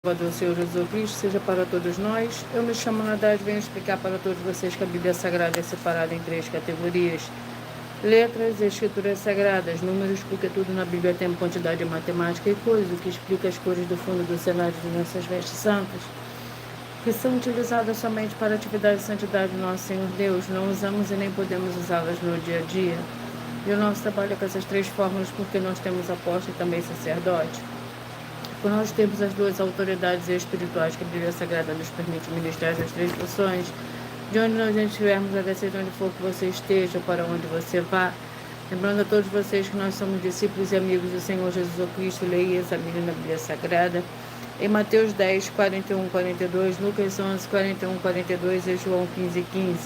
Salvador, Senhor Jesus Cristo, seja para todos nós. Eu me chamo Nadad e venho explicar para todos vocês que a Bíblia Sagrada é separada em 3 categorias: letras, escrituras sagradas, números, porque tudo na Bíblia tem quantidade matemática e coisa, o que explica as cores do fundo do cenário de nossas vestes santas, que são utilizadas somente para a atividade e santidade do nosso Senhor Deus. Não usamos e nem podemos usá-las no dia a dia. E o nosso trabalho é com essas 3 fórmulas, porque nós temos apóstolo e também sacerdote. Por nós temos as 2 autoridades espirituais que a Bíblia Sagrada nos permite ministrar as 3 funções, de onde nós estivermos, a descer de onde for que você esteja, para onde você vá. Lembrando a todos vocês que nós somos discípulos e amigos do Senhor Jesus Cristo, leia e examine na Bíblia Sagrada. Em Mateus 10, 41, 42, Lucas 11, 41, 42 e João 15, 15.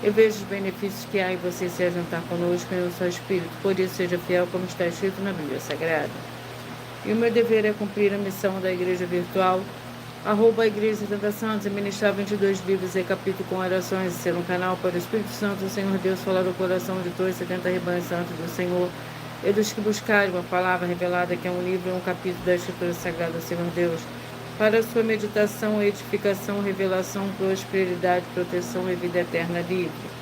Eu vejo os benefícios que há em você se juntar conosco em o seu espírito, por isso seja fiel como está escrito na Bíblia Sagrada. E o meu dever é cumprir a missão da Igreja Virtual, @ Igreja 70 Santos, e ministrar 22 livros e capítulo com orações, e ser um canal para o Espírito Santo do Senhor Deus falar o coração de todos os 70 rebanhos santos do Senhor, e dos que buscarem uma palavra revelada, que é um livro e um capítulo da Escritura Sagrada do Senhor Deus, para a sua meditação, edificação, revelação, prosperidade, proteção e vida eterna livre.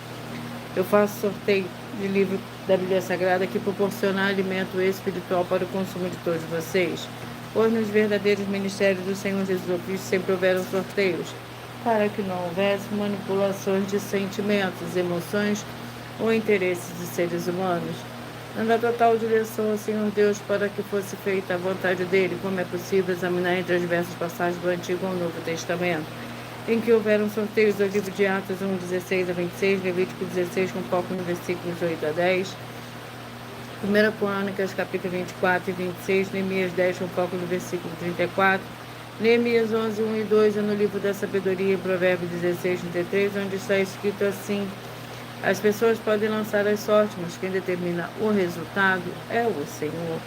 Eu faço sorteio de livro da Bíblia Sagrada que proporciona alimento espiritual para o consumo de todos vocês. Pois nos verdadeiros ministérios do Senhor Jesus Cristo sempre houveram sorteios, para que não houvesse manipulações de sentimentos, emoções ou interesses de seres humanos, dando a total direção ao Senhor Deus para que fosse feita a vontade dele, como é possível examinar entre as diversas passagens do Antigo ou Novo Testamento, em que houveram sorteios do livro de Atos 1, 16 a 26, Levítico 16, com foco nos versículos 8 a 10, 1 Crônicas, capítulo 24 e 26, Neemias 10, com foco no versículo 34, Neemias 11, 1 e 2, é no livro da sabedoria, em Provérbios 16, 33, onde está escrito assim: as pessoas podem lançar as sortes, mas quem determina o resultado é o Senhor.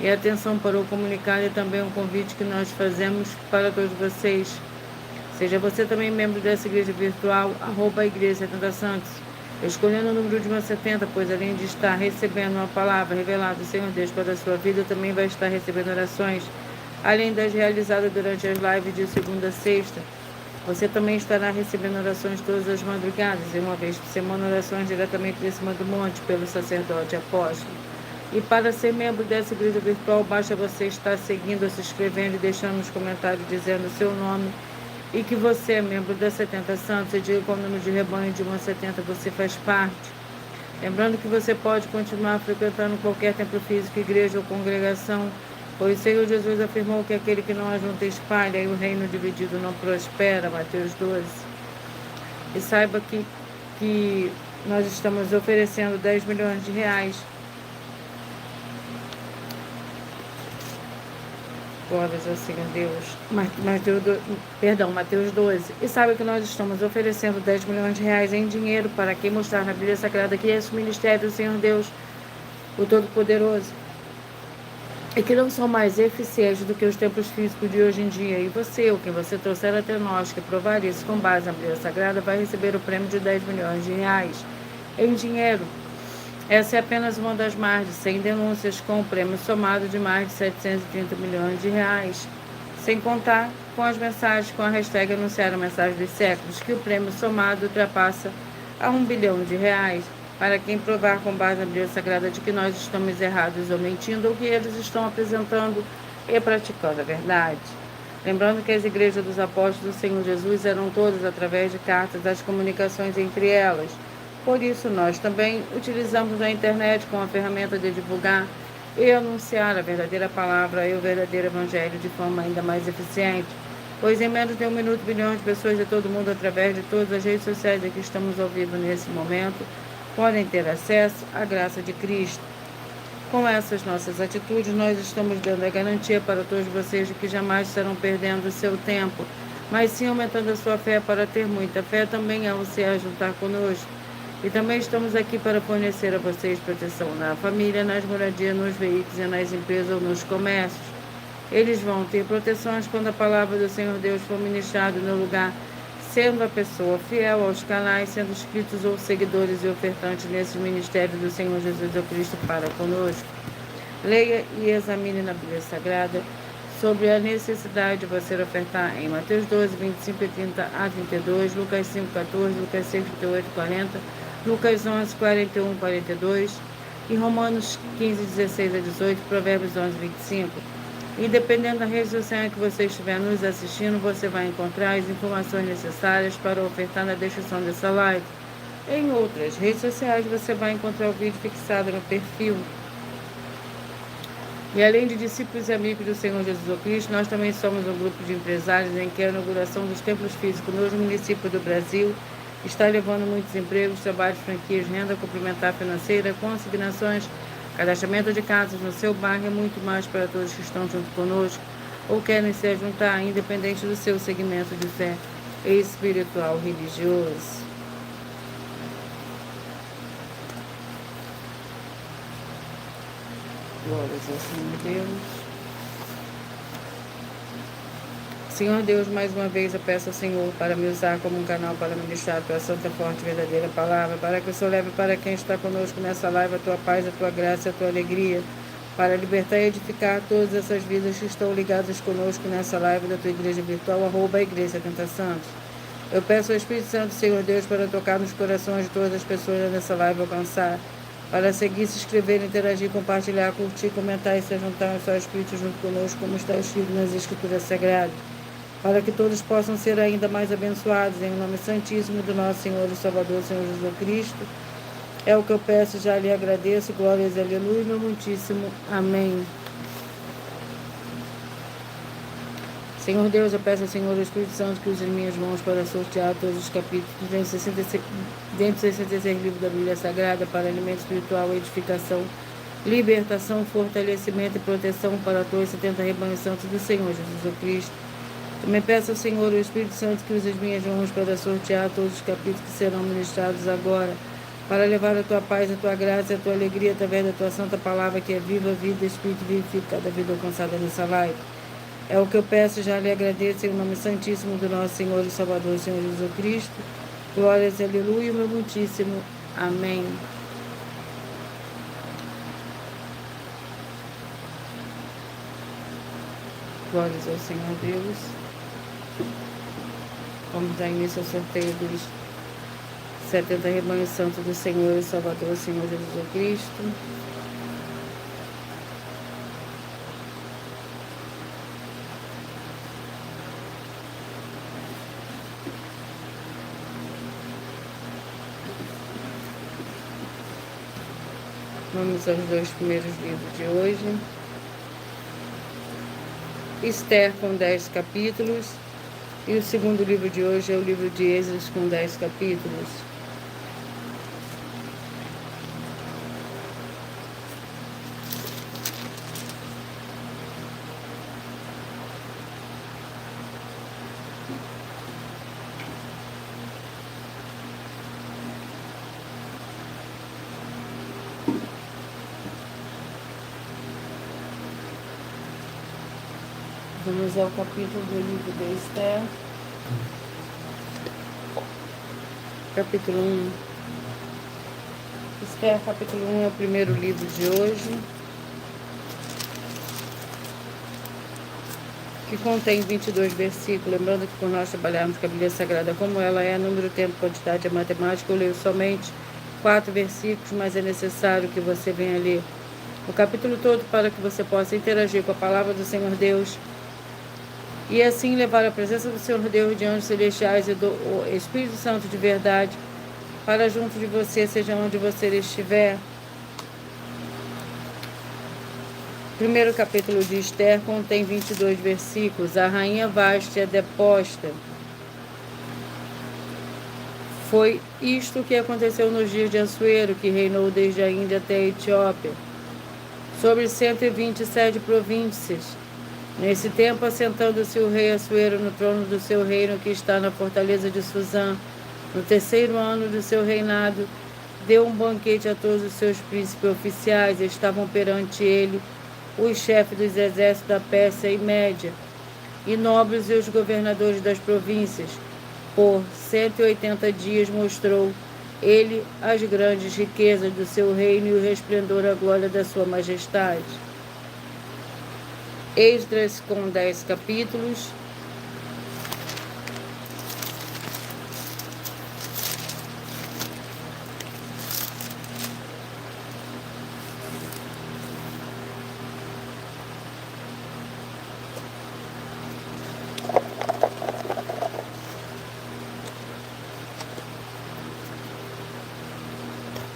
E atenção para o comunicado é também um convite que nós fazemos para todos vocês. Seja você também membro dessa igreja virtual, @ Igreja 70 Santos, escolhendo o número de 70, pois além de estar recebendo uma palavra revelada do Senhor Deus para a sua vida, também vai estar recebendo orações, além das realizadas durante as lives de segunda a sexta. Você também estará recebendo orações todas as madrugadas, e uma vez por semana, orações diretamente de cima do monte, pelo sacerdote apóstolo. E para ser membro dessa igreja virtual, basta você estar seguindo, se inscrevendo e deixando nos comentários dizendo o seu nome, e que você é membro das 70 Santos, e diga qual número de rebanho de uma 70 você faz parte. Lembrando que você pode continuar frequentando qualquer templo físico, igreja ou congregação, pois o Senhor Jesus afirmou que aquele que não ajunta espalha, e o reino dividido não prospera, Mateus 12. E saiba que nós estamos oferecendo 10 milhões de reais. Glórias ao Senhor Deus. Mateus 12. E sabe que nós estamos oferecendo 10 milhões de reais em dinheiro para quem mostrar na Bíblia Sagrada que esse ministério do Senhor Deus, o Todo-Poderoso, e que não são mais eficientes do que os templos físicos de hoje em dia. E você, ou quem você trouxer até nós, que provar isso com base na Bíblia Sagrada, vai receber o prêmio de 10 milhões de reais em dinheiro. Essa é apenas uma das mais de 100 denúncias, com o prêmio somado de mais de 730 milhões de reais, sem contar com as mensagens com a hashtag Anunciar a Mensagem dos Séculos, que o prêmio somado ultrapassa a 1 bilhão de reais, para quem provar com base na Bíblia Sagrada de que nós estamos errados ou mentindo, ou que eles estão apresentando e praticando a verdade. Lembrando que as igrejas dos apóstolos do Senhor Jesus eram todas através de cartas, das comunicações entre elas. Por isso, nós também utilizamos a internet como ferramenta de divulgar e anunciar a verdadeira palavra e o verdadeiro evangelho de forma ainda mais eficiente, pois em menos de 1 minuto, bilhões de pessoas de todo mundo, através de todas as redes sociais em que estamos ao vivo nesse momento, podem ter acesso à graça de Cristo. Com essas nossas atitudes, nós estamos dando a garantia para todos vocês de que jamais estarão perdendo o seu tempo, mas sim aumentando a sua fé. Para ter muita fé também é você a juntar conosco. E também estamos aqui para fornecer a vocês proteção na família, nas moradias, nos veículos e nas empresas ou nos comércios. Eles vão ter proteções quando a palavra do Senhor Deus for ministrada no lugar, sendo a pessoa fiel aos canais, sendo inscritos ou seguidores e ofertantes nesse ministério do Senhor Jesus Cristo para conosco. Leia e examine na Bíblia Sagrada sobre a necessidade de você ofertar em Mateus 12, 25 e 30 a 32, Lucas 5, 14, Lucas 6, 38 e 40, Lucas 11, 41 e 42 e Romanos 15, 16 a 18, Provérbios 11, 25. E dependendo da rede social em que você estiver nos assistindo, você vai encontrar as informações necessárias para ofertar na descrição dessa live. Em outras redes sociais, você vai encontrar o vídeo fixado no perfil. E além de discípulos e amigos do Senhor Jesus Cristo, nós também somos um grupo de empresários em que a inauguração dos templos físicos nos municípios do Brasil está levando muitos empregos, trabalhos, franquias, renda complementar financeira, consignações, cadastramento de casas no seu bairro e muito mais para todos que estão junto conosco ou querem se juntar, independente do seu segmento de fé espiritual religioso. Glórias ao Senhor Deus. Senhor Deus, mais uma vez eu peço ao Senhor para me usar como um canal para ministrar a tua santa, forte e verdadeira palavra, para que o Senhor leve para quem está conosco nessa live a tua paz, a tua graça e a tua alegria, para libertar e edificar todas essas vidas que estão ligadas conosco nessa live da tua igreja virtual, @ Igreja Tenta Santos. Eu peço ao Espírito Santo, Senhor Deus, para tocar nos corações de todas as pessoas nessa live alcançar, para seguir, se inscrever, interagir, compartilhar, curtir, comentar e se juntar ao seu Espírito junto conosco, como está escrito nas Escrituras Sagradas, para que todos possam ser ainda mais abençoados, em nome santíssimo do nosso Senhor e Salvador, Senhor Jesus Cristo. É o que eu peço, já lhe agradeço, glórias, aleluia, meu muitíssimo amém. Senhor Deus, eu peço ao Senhor, o Espírito Santo, que use as minhas mãos para sortear todos os capítulos dentro dos 66 livros da Bíblia Sagrada, para alimento espiritual, edificação, libertação, fortalecimento e proteção para todos os 70 rebanhos santos do Senhor Jesus Cristo. Também peço ao Senhor, o Espírito Santo, que use as minhas mãos para sortear todos os capítulos que serão ministrados agora, para levar a tua paz, a tua graça e a tua alegria através da tua santa palavra, que é viva, vida, Espírito vivifica cada vida alcançada nessa live. É o que eu peço, já lhe agradeço, em nome santíssimo do nosso Senhor e Salvador, Senhor Jesus Cristo. Glórias, aleluia, meu muitíssimo amém. Glórias ao Senhor Deus. Vamos dar início ao sorteio dos 70 rebanhos santos do Senhor e Salvador, Senhor Jesus Cristo. Vamos aos dois primeiros livros de hoje. Esther, com 10 capítulos. E o segundo livro de hoje é o livro de Êxodo, com 10 capítulos. Vamos ao capítulo do livro de Esther. Capítulo 1. Esther, capítulo 1 é o primeiro livro de hoje, que contém 22 versículos. Lembrando que por nós trabalharmos com a Bíblia Sagrada como ela é, número, tempo, quantidade, é matemática, eu leio somente 4 versículos, mas é necessário que você venha ler o capítulo todo para que você possa interagir com a palavra do Senhor Deus e assim levar a presença do Senhor Deus de anjos celestiais e do Espírito Santo de verdade para junto de você, seja onde você estiver. O primeiro capítulo de Esther contém 22 versículos. A rainha Vasti é deposta. Foi isto que aconteceu nos dias de Assuero, que reinou desde a Índia até a Etiópia, sobre 127 províncias. Nesse tempo, assentando-se o rei Assuero no trono do seu reino, que está na fortaleza de Suzã, no 3º ano do seu reinado, deu um banquete a todos os seus príncipes oficiais. Estavam perante ele os chefes dos exércitos da Pérsia e Média, e nobres e os governadores das províncias. Por 180 dias mostrou ele as grandes riquezas do seu reino e o resplendor, a glória da sua majestade. Esdras com 10 capítulos.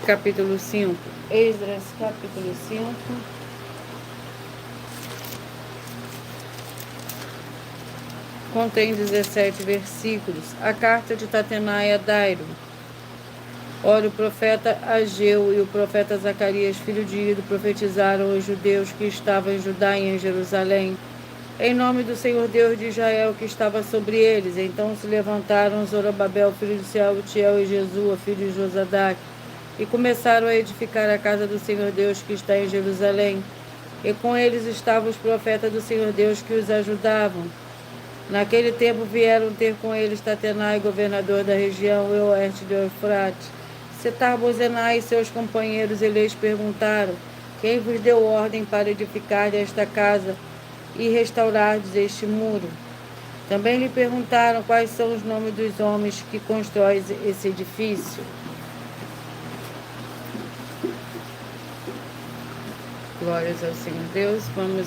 Capítulo 5. Esdras, capítulo 5. Contém 17 versículos. A carta de Tatenai a Dairo. Ora, o profeta Ageu e o profeta Zacarias, filho de Ido, profetizaram aos judeus que estavam em Judá e em Jerusalém, em nome do Senhor Deus de Israel, que estava sobre eles. Então se levantaram Zorobabel, filho de Sealtiel, e Jesua, filho de Josadac, e começaram a edificar a casa do Senhor Deus que está em Jerusalém. E com eles estavam os profetas do Senhor Deus que os ajudavam. Naquele tempo vieram ter com eles Tatenai, governador da região e oeste do Eufrates, Setar-Bozenai e seus companheiros, e lhes perguntaram: quem vos deu ordem para edificar esta casa e restaurardes este muro? Também lhe perguntaram quais são os nomes dos homens que constroem esse edifício. Glórias ao Senhor Deus. Vamos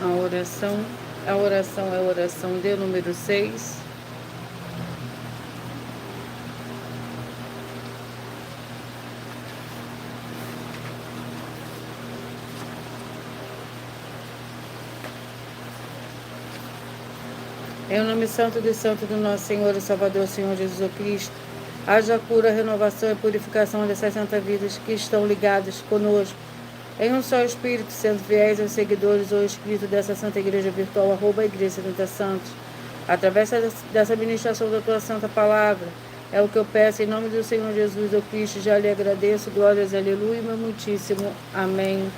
à oração. A oração é a oração de número 6. Em nome santo do nosso Senhor e Salvador, Senhor Jesus Cristo, haja cura, renovação e purificação dessas santas vidas que estão ligadas conosco em um só Espírito, sendo fiéis aos seguidores ou inscritos dessa Santa Igreja Virtual, @Igreja 70 Santos, através dessa ministração da Tua Santa Palavra. É o que eu peço em nome do Senhor Jesus, o Cristo, já lhe agradeço. Glórias, aleluia, meu muitíssimo. Amém.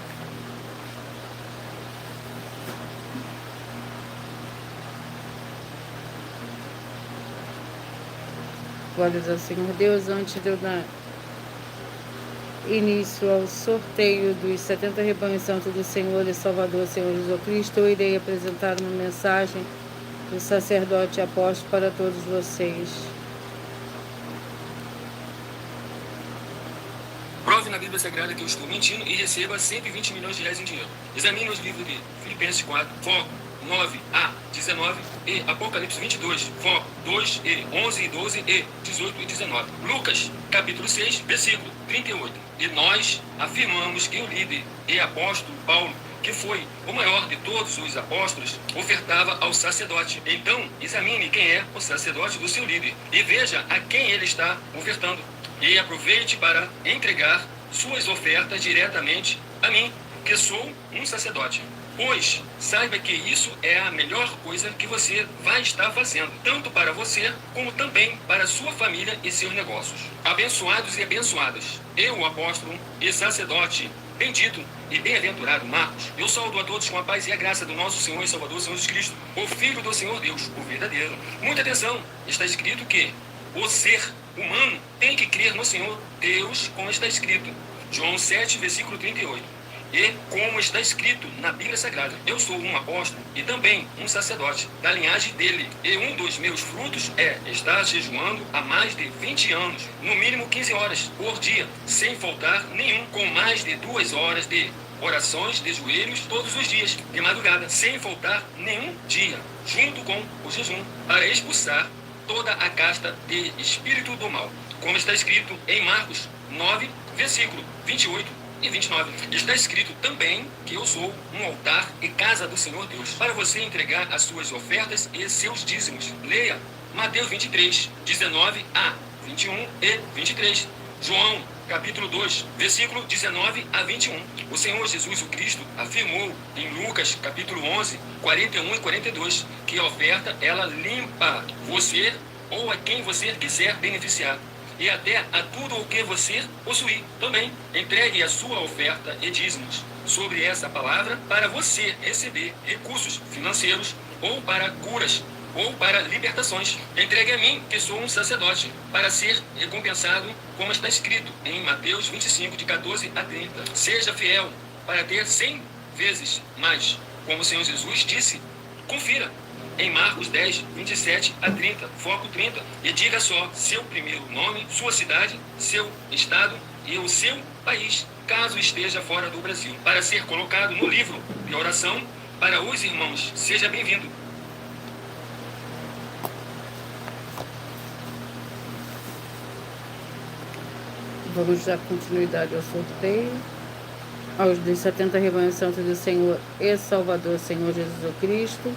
Glórias ao Senhor Deus. Antes de eu dar início ao sorteio dos 70 rebanhos santos do Senhor e Salvador, Senhor Jesus Cristo, eu irei apresentar uma mensagem do sacerdote apóstolo para todos vocês. Prove na Bíblia Sagrada que eu estou mentindo e receba 120 milhões de reais em dinheiro. Examine os livros de Filipenses 4, foco 9a 19 e Apocalipse 22, foco 2e 11 e 12 e 18 e 19. Lucas, capítulo 6, versículo 38. E nós afirmamos que o líder e apóstolo Paulo, que foi o maior de todos os apóstolos, ofertava ao sacerdote. Então, examine quem é o sacerdote do seu líder e veja a quem ele está ofertando. E aproveite para entregar suas ofertas diretamente a mim, que sou um sacerdote. Pois saiba que isso é a melhor coisa que você vai estar fazendo, tanto para você como também para sua família e seus negócios. Abençoados e abençoadas, eu, o apóstolo e sacerdote bendito e bem-aventurado Marcos, eu saúdo a todos com a paz e a graça do nosso Senhor e Salvador, Senhor Jesus Cristo, o Filho do Senhor Deus, o verdadeiro. Muita atenção, está escrito que o ser humano tem que crer no Senhor Deus, como está escrito. João 7, versículo 38. E como está escrito na Bíblia Sagrada, eu sou um apóstolo e também um sacerdote da linhagem dele. E um dos meus frutos é estar jejuando há mais de 20 anos, no mínimo 15 horas por dia, sem faltar nenhum, com mais de 2 horas de orações de joelhos todos os dias, de madrugada, sem faltar nenhum dia, junto com o jejum, para expulsar toda a casta de espírito do mal. Como está escrito em Marcos 9, versículo 28 e 29. Está escrito também que eu sou um altar e casa do Senhor Deus, para você entregar as suas ofertas e seus dízimos. Leia Mateus 23, 19 a 21 e 23. João, capítulo 2, versículo 19 a 21. O Senhor Jesus, o Cristo, afirmou em Lucas, capítulo 11, 41 e 42, que a oferta, ela limpa você ou a quem você quiser beneficiar, e até a tudo o que você possuir também. Entregue a sua oferta e dízimos sobre essa palavra para você receber recursos financeiros, ou para curas, ou para libertações. Entregue a mim, que sou um sacerdote, para ser recompensado, como está escrito em Mateus 25, de 14 a 30. Seja fiel para ter 100 vezes mais, como o Senhor Jesus disse. Confira em Marcos 10, 27 a 30, foco 30, e diga só seu primeiro nome, sua cidade, seu estado e o seu país, caso esteja fora do Brasil, para ser colocado no livro de oração para os irmãos. Seja bem-vindo. Vamos dar continuidade ao sorteio. Aos dos 70 rebanhos santos do Senhor e Salvador, Senhor Jesus Cristo.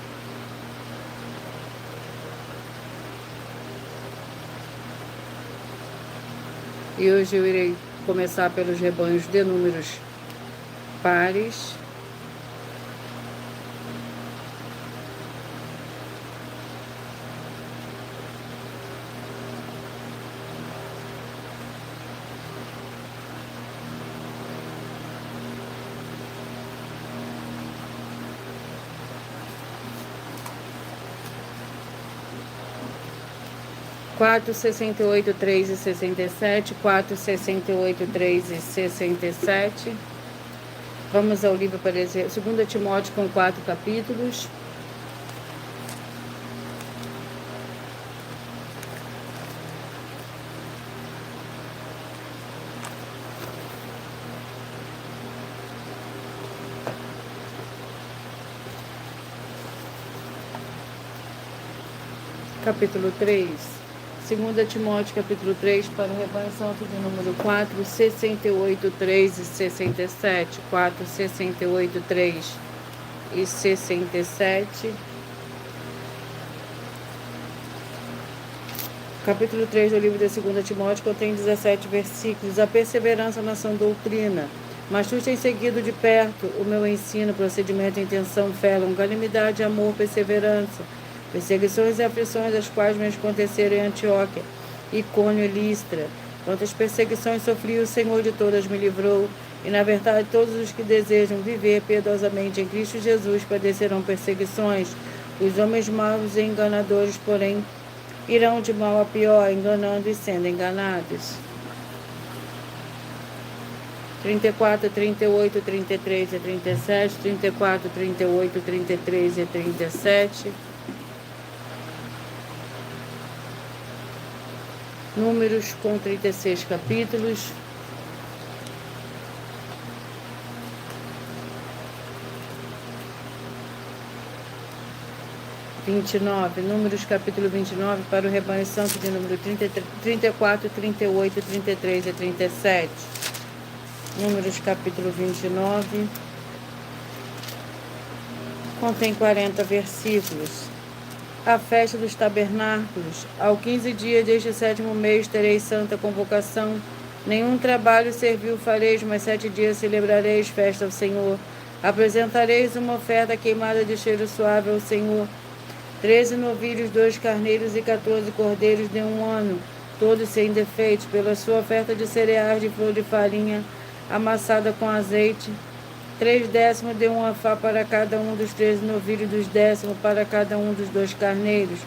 E hoje eu irei começar pelos rebanhos de números pares. Quatro, 68, 3 e 67, 4, 68, 3 e 67. Vamos ao livro para 2 Timóteo com 4 capítulos. Capítulo 3. 2 Timóteo, capítulo 3, para o rebanho santo de número 4, 68, 3 e 67. 4, 68, 3 e 67. Capítulo 3 do livro de 2 Timóteo contém 17 versículos. A perseverança na sã doutrina. Mas tu tens seguido de perto o meu ensino, procedimento, intenção, fé, longanimidade, amor, perseverança, perseguições e aflições, as quais me aconteceram em Antioquia, Icônio e Listra. Quantas perseguições sofri, o Senhor de todas me livrou, e na verdade todos os que desejam viver piedosamente em Cristo Jesus padecerão perseguições. Os homens maus e enganadores, porém, irão de mal a pior, enganando e sendo enganados. 34, 38, 33 e 37, 34, 38, 33 e 37. Números com 36 capítulos. Números capítulo 29 para o rebanho santo de número 34, 38, 33 e 37. Números capítulo 29 contém 40 versículos. A festa dos tabernáculos. Ao 15 dias deste 7º mês tereis santa convocação. Nenhum trabalho servil fareis, mas 7 dias celebrareis festa ao Senhor. Apresentareis uma oferta queimada de cheiro suave ao Senhor. 13 novilhos, 2 carneiros e 14 cordeiros de 1 ano, todos sem defeitos, pela sua oferta de cereais de flor de farinha, amassada com azeite. 3 décimos de 1 afá para cada um dos 13 novilhos, 2 décimos para cada um dos 2 carneiros,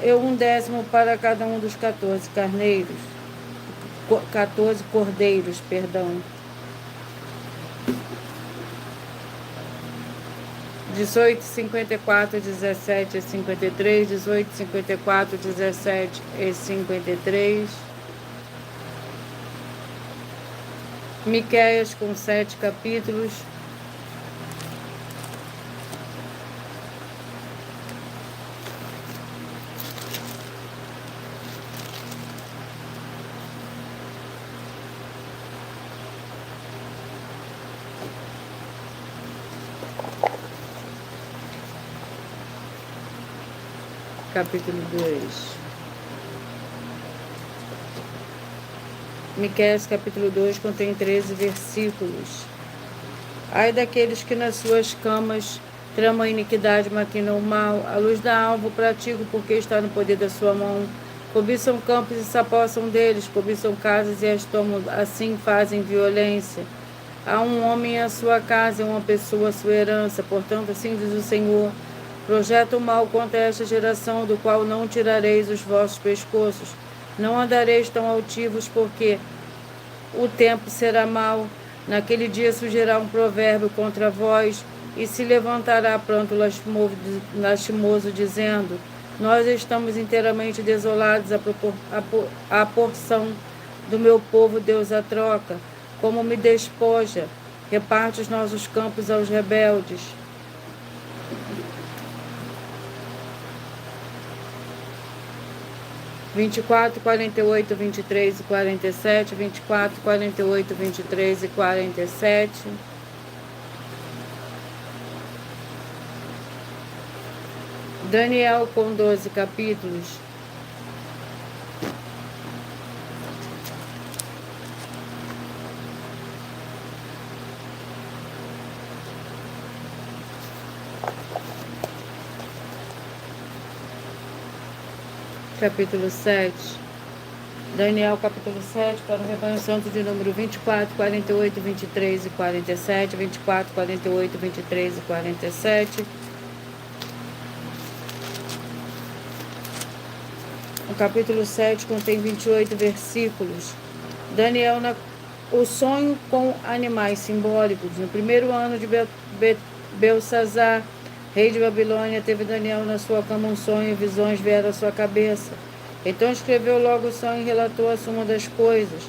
e 1 décimo para cada um dos 14 cordeiros. 18, 54, 17 e 53, 18, 54, 17 e 53. Miqueias com 7 capítulos. Capítulo 2. Miqueias capítulo 2 contém 13 versículos. Ai daqueles que nas suas camas tramam a iniquidade, maquinam o mal, a luz da alva praticam porque está no poder da sua mão. Cobiçam campos e se apossam deles, cobiçam casas e as tomam, assim fazem violência. Há um homem a sua casa e uma pessoa a sua herança, portanto assim diz o Senhor. Projeta o mal contra esta geração, do qual não tirareis os vossos pescoços. Não andareis tão altivos, porque o tempo será mau. Naquele dia surgirá um provérbio contra vós, e se levantará pranto lastimoso, dizendo: nós estamos inteiramente desolados, a porção do meu povo Deus a troca, como me despoja, reparte os nossos campos aos rebeldes. Vinte e quatro, 48, 23 e 47, 24, 48, 23 e 47. Daniel com 12 capítulos. Capítulo 7. Daniel, capítulo 7, para o rebanho santo de número 24, 48, 23 e 47, 24, 48, 23 e 47. O capítulo 7 contém 28 versículos. Daniel, o sonho com animais simbólicos. No primeiro ano de Belsazar, rei de Babilônia, teve Daniel na sua cama um sonho, e visões vieram à sua cabeça. Então escreveu logo o sonho e relatou a suma das coisas.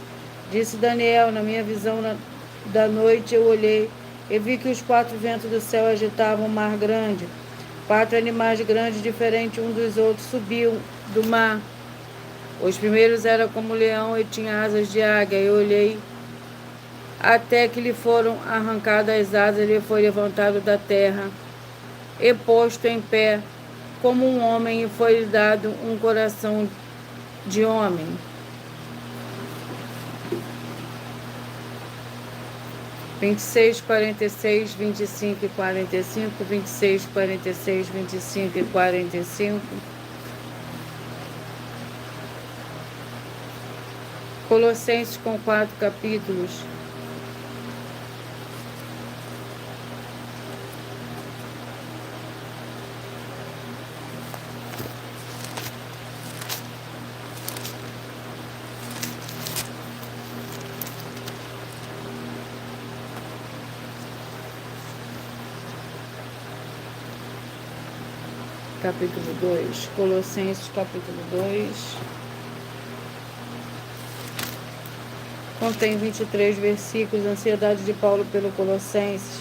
Disse Daniel: na minha visão da noite eu olhei e vi que os 4 ventos do céu agitavam um mar grande. 4 animais grandes, diferentes um dos outros, subiam do mar. Os primeiros eram como leão e tinham asas de águia. Eu olhei até que lhe foram arrancadas as asas, ele foi levantado da terra e posto em pé como um homem, e foi-lhe dado um coração de homem. Vinte e seis, 46, 25 e 45, 26, 46, 25 e 45. Colossenses com 4 capítulos. Capítulo 2, Colossenses capítulo 2, contém 23 versículos. Ansiedade de Paulo pelo Colossenses.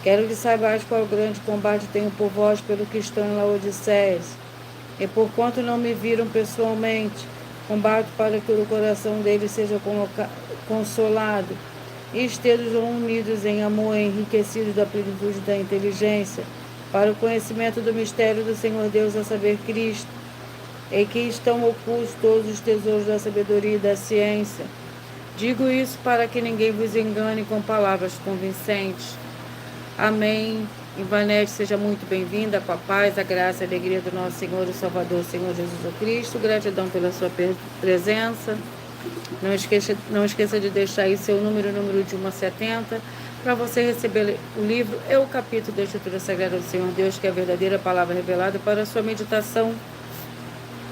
Quero que saibais qual grande combate tenho por vós pelo que estão em Laodiceas, e porquanto não me viram pessoalmente, combato para que o coração deles seja consolado, e estejam unidos em amor, enriquecidos da plenitude da inteligência, para o conhecimento do mistério do Senhor Deus, a saber, Cristo, em que estão ocultos todos os tesouros da sabedoria e da ciência. Digo isso para que ninguém vos engane com palavras convincentes. Amém. Ivanete, seja muito bem-vinda, com a paz, a graça e a alegria do nosso Senhor e Salvador, Senhor Jesus Cristo. Gratidão pela sua presença. Não esqueça de deixar aí seu número de 1 a 70, para você receber o livro e o capítulo da Escritura Sagrada do Senhor Deus, que é a verdadeira palavra revelada, para a sua meditação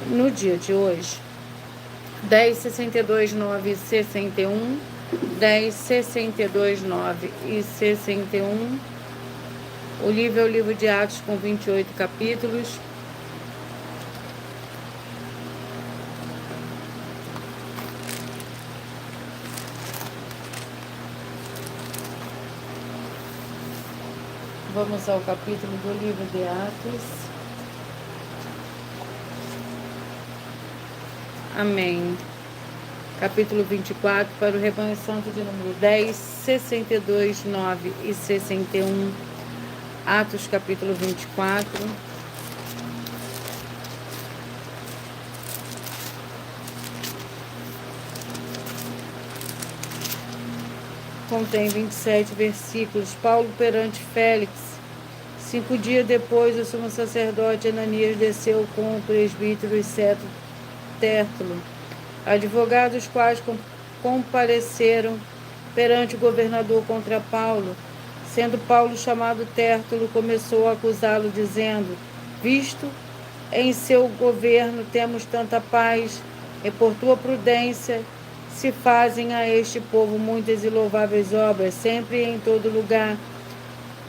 no dia de hoje. 10, 62, 9 e 61. 10, 62, 9 e 61. O livro é o livro de Atos, com 28 capítulos. Vamos ao capítulo do livro de Atos. Amém. Capítulo 24, para o rebanho santo de número 10, 62, 9 e 61. Atos, capítulo 24. Contém 27 versículos. Paulo perante Félix. 5 dias depois, o sumo sacerdote Ananias desceu com o presbítero e Tértulo, advogados quais compareceram perante o governador contra Paulo. Sendo Paulo chamado, Tértulo começou a acusá-lo, dizendo: visto em seu governo temos tanta paz, e por tua prudência se fazem a este povo muitas e louváveis obras, sempre e em todo lugar.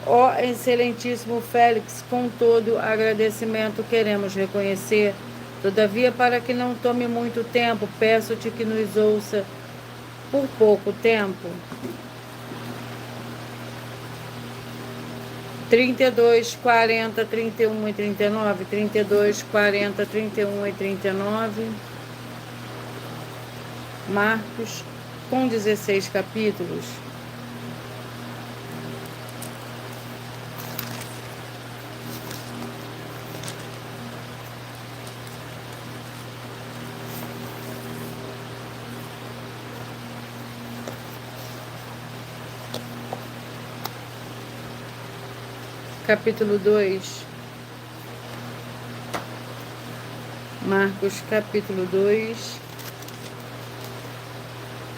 Ó excelentíssimo Félix, com todo agradecimento queremos reconhecer. Todavia, para que não tome muito tempo, peço-te que nos ouça por pouco tempo. 32, 40, 31 e 39. 32, 40, 31 e 39. Marcos, com 16 capítulos. Capítulo 2. Marcos, capítulo 2,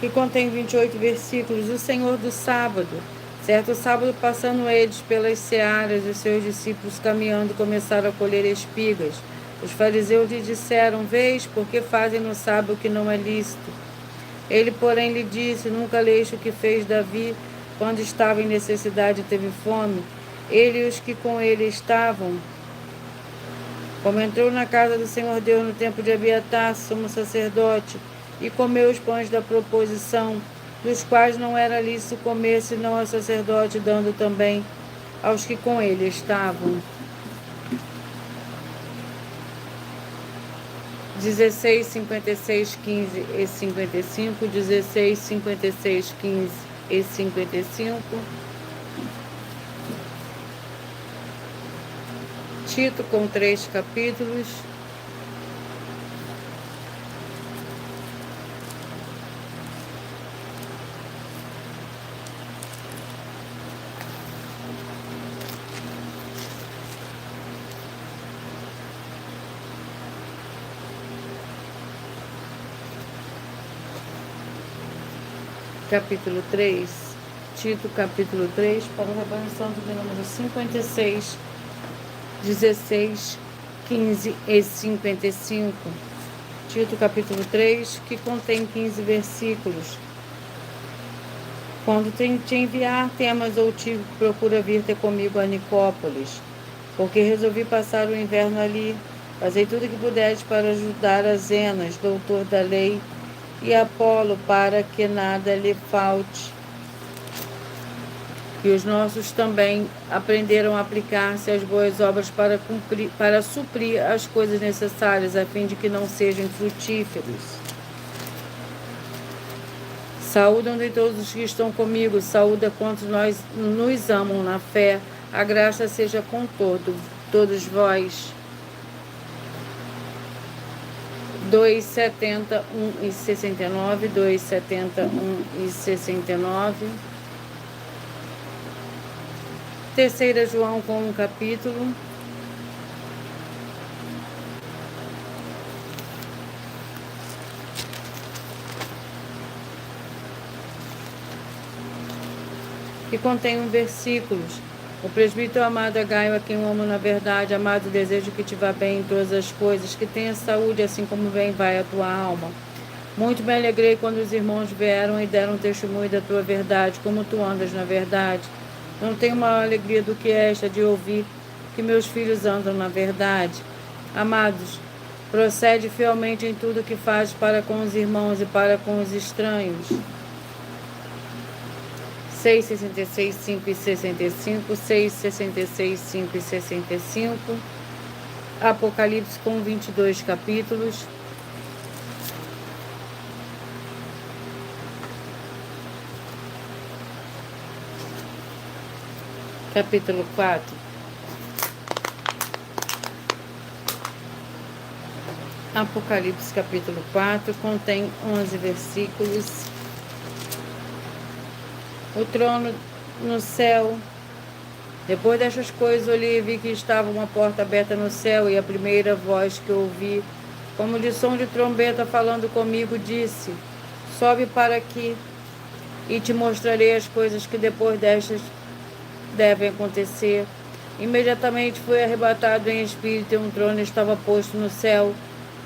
que contém 28 versículos. O Senhor do sábado. Certo sábado, passando eles pelas searas, os seus discípulos caminhando começaram a colher espigas. Os fariseus lhe disseram: Vês, por que fazem no sábado o que não é lícito? Ele, porém, lhe disse: Nunca leste o que fez Davi quando estava em necessidade e teve fome? Ele e os que com ele estavam, como entrou na casa do Senhor Deus no tempo de Abiatar, sumo sacerdote, e comeu os pães da proposição, dos quais não era lícito comer, senão ao sacerdote, dando também aos que com ele estavam. 16, 56, 15 e 55, 16, 56, 15 e 55. Tito, com 3 capítulos. Capítulo 3, Tito, capítulo 3, para o Rebanho Santo de número 56, 16, 15 e 55. Tito, capítulo 3, que contém 15 versículos. Quando te enviar temas ou te procura vir ter comigo a Nicópolis, porque resolvi passar o inverno ali. Fazei tudo o que puderes para ajudar a Zenas, doutor da lei, e Apolo, para que nada lhe falte. E os nossos também aprenderam a aplicar-se às boas obras para suprir as coisas necessárias, a fim de que não sejam infrutíferos. Saúdam-te todos os que estão comigo, saúda quantos nós nos amam na fé. A graça seja com todos vós. 2:70, 1 e 69, 2:70, 1 e 69. 3 João, com um capítulo. Que contém versículos. O presbítero amado é Gaio, a quem eu amo na verdade. Amado, desejo que te vá bem em todas as coisas, que tenha saúde, assim como bem vai a tua alma. Muito me alegrei quando os irmãos vieram e deram testemunho da tua verdade, como tu andas na verdade. Não tenho maior alegria do que esta, de ouvir que meus filhos andam na verdade. Amados, procede fielmente em tudo que fazes para com os irmãos e para com os estranhos. 6, 66, 5 e 65, 6, 66, 5 e 65. Apocalipse, com 22 capítulos. Capítulo 4. Apocalipse, capítulo 4, contém 11 versículos. O trono no céu. Depois destas coisas, olhei e vi que estava uma porta aberta no céu, e a primeira voz que ouvi, como de som de trombeta falando comigo, disse: Sobe para aqui, e te mostrarei as coisas que depois destas devem acontecer. Imediatamente fui arrebatado em espírito, e um trono estava posto no céu,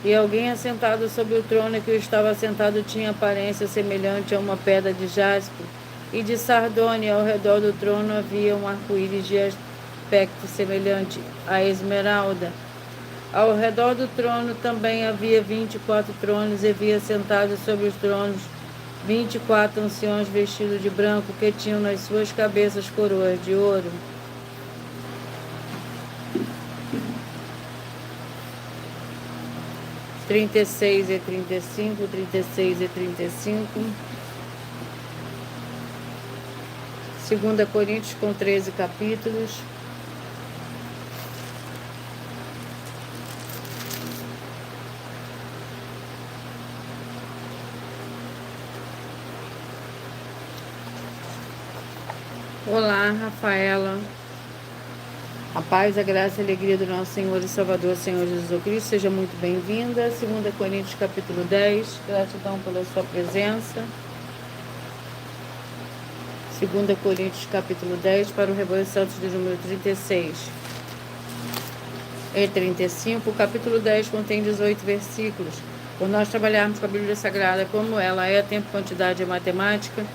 E alguém assentado sobre o trono que estava assentado tinha aparência semelhante a uma pedra de jaspe e de sardônia. Ao redor do trono havia um arco-íris de aspecto semelhante à esmeralda. Ao redor do trono também havia 24 tronos, e havia sentados sobre os tronos 24 anciãos vestidos de branco, que tinham nas suas cabeças coroas de ouro. Trinta e 35, 36 e 35. 2 Coríntios com 13 capítulos. Olá, Rafaela. A paz, a graça e a alegria do nosso Senhor e Salvador, Senhor Jesus Cristo, seja muito bem-vinda. 2 Coríntios capítulo 10, gratidão pela sua presença. 2 Coríntios capítulo 10, para o Rebanho Santos de número 36 e 35. O capítulo 10 contém 18 versículos. Por nós trabalharmos com a Bíblia Sagrada como ela é, tempo, quantidade e matemática,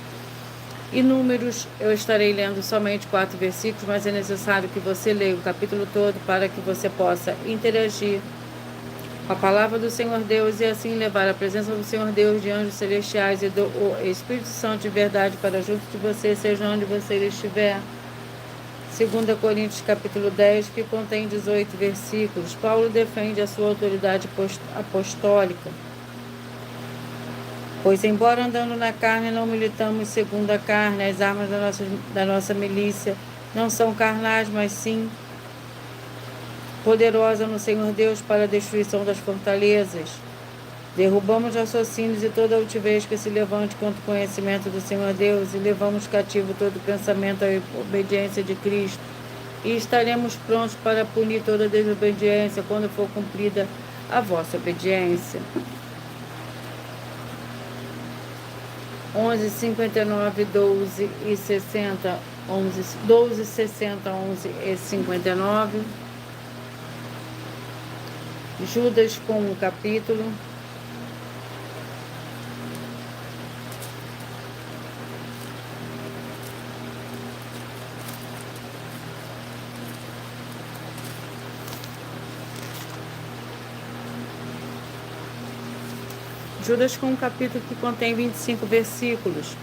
e números, eu estarei lendo somente 4 versículos, mas é necessário que você leia o capítulo todo para que você possa interagir com a palavra do Senhor Deus e assim levar a presença do Senhor Deus, de anjos celestiais e do Espírito Santo de verdade para junto de você, seja onde você estiver. 2 Coríntios capítulo 10, que contém 18 versículos. Paulo defende a sua autoridade apostólica. Pois, embora andando na carne, não militamos segundo a carne. As armas da nossa milícia não são carnais, mas sim poderosas no Senhor Deus para a destruição das fortalezas. Derrubamos raciocínios e toda altivez que se levante contra o conhecimento do Senhor Deus, e levamos cativo todo pensamento à obediência de Cristo. E estaremos prontos para punir toda desobediência quando for cumprida a vossa obediência. 11, 59, 12 e 60, 12, 60, 11 e 59. Judas com um capítulo. Judas com um capítulo que contém 25 versículos.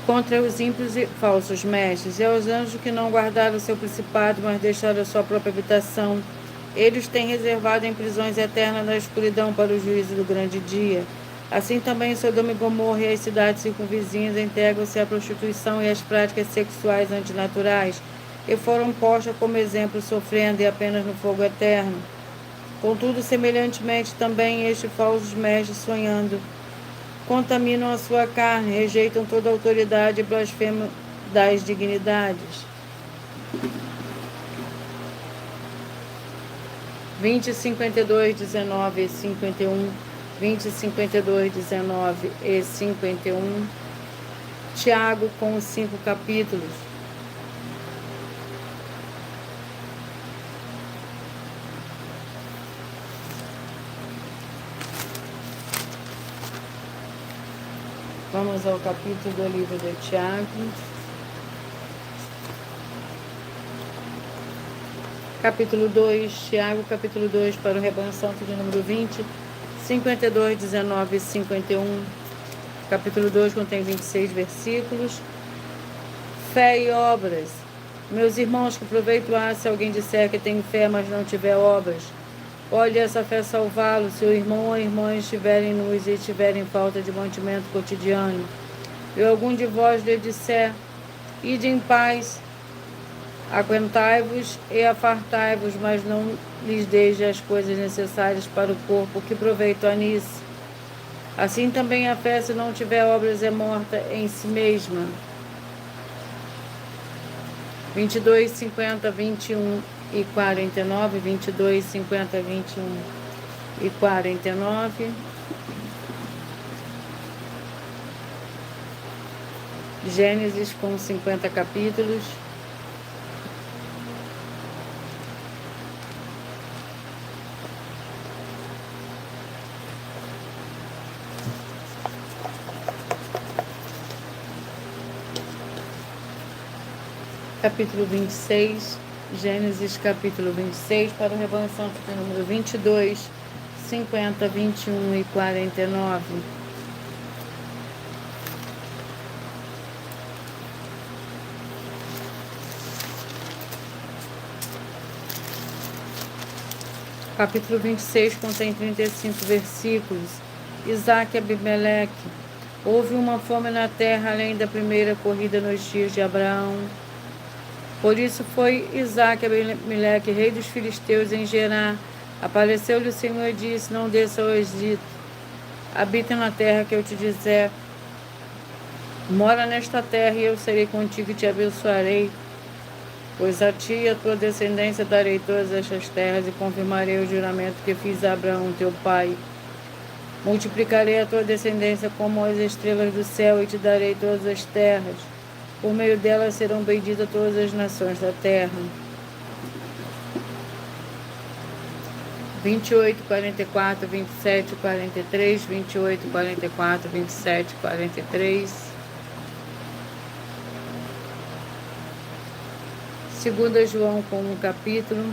Contra os ímpios e falsos mestres, e aos anjos que não guardaram o seu principado, mas deixaram a sua própria habitação, eles têm reservado em prisões eternas na escuridão para o juízo do grande dia. Assim também Sodoma e Gomorra e as cidades circunvizinhas entregam-se à prostituição e às práticas sexuais antinaturais, e foram postas como exemplo, sofrendo e apenas no fogo eterno. Contudo, semelhantemente também estes falsos mestres, sonhando, contaminam a sua carne, rejeitam toda a autoridade e blasfemam das dignidades. 20, 52, 19 e 51. 20, 52, 19 e 51. Tiago com os 5 capítulos. Vamos ao capítulo do livro de Tiago. Capítulo 2, Tiago, capítulo 2, para o Rebanho Santo de número 20, 52, 19 e 51. Capítulo 2 contém 26 versículos. Fé e obras. Meus irmãos, que proveito há se alguém disser que tem fé, mas não tiver obras? Pode essa fé salvá-lo, se o irmão ou a irmã estiverem nus e estiverem em falta de mantimento cotidiano? E algum de vós lhe disser, ide em paz, aguentai-vos e afartai-vos, mas não lhes deis as coisas necessárias para o corpo, que proveito há nisso? Assim também a fé, se não tiver obras, é morta em si mesma. 22, 50, 21 e 49, 22, 50, 21 e 49. Gênesis com 50 capítulos. capítulo 26, Gênesis capítulo 26, para o Rebanho Santo de número 22, 50, 21 e 49. Capítulo 26 contém 35 versículos. Isaac e Abimeleque. Houve uma fome na terra além da primeira corrida nos dias de Abraão. Por isso foi Isaac e Abimeleque, rei dos filisteus, em Gerar. Apareceu-lhe o Senhor e disse: não desça ao Egito. Habita na terra que eu te disser. Mora nesta terra e eu serei contigo e te abençoarei. Pois a ti e a tua descendência darei todas estas terras e confirmarei o juramento que fiz a Abraão teu pai. Multiplicarei a tua descendência como as estrelas do céu e te darei todas as terras. Por meio delas serão benditas todas as nações da terra. 28, 44, 27, 43, 28, 44, 27, 43. 2 João com um capítulo.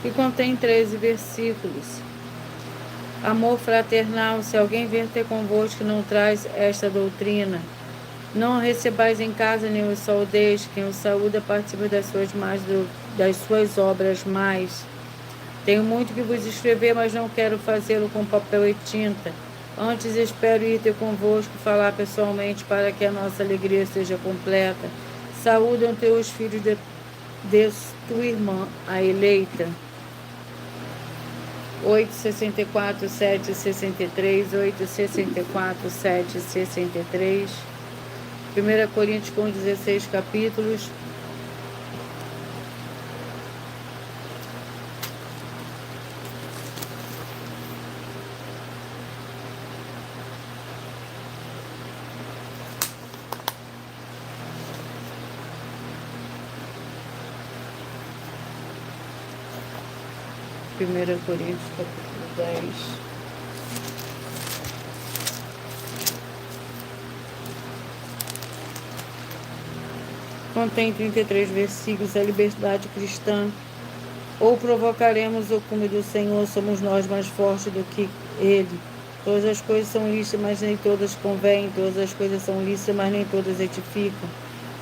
E contém 13 versículos. Amor fraternal, se alguém vier ter convosco que não traz esta doutrina, não a recebais em casa nem o saudeis. Quem o saúda participa das suas obras mais. Tenho muito que vos escrever, mas não quero fazê-lo com papel e tinta. Antes espero ir ter convosco, falar pessoalmente, para que a nossa alegria seja completa. Saúdam teus filhos de tua irmã, a eleita. 8, 64, 7, 63, 8, 64, 7, 63. 1 Coríntios com 16 capítulos. Primeira Coríntios capítulo 10. Contém 33 versículos. A liberdade cristã. Ou provocaremos o cume do Senhor, somos nós mais fortes do que Ele. Todas as coisas são lícitas, mas nem todas convêm. Todas as coisas são lícitas, mas nem todas edificam.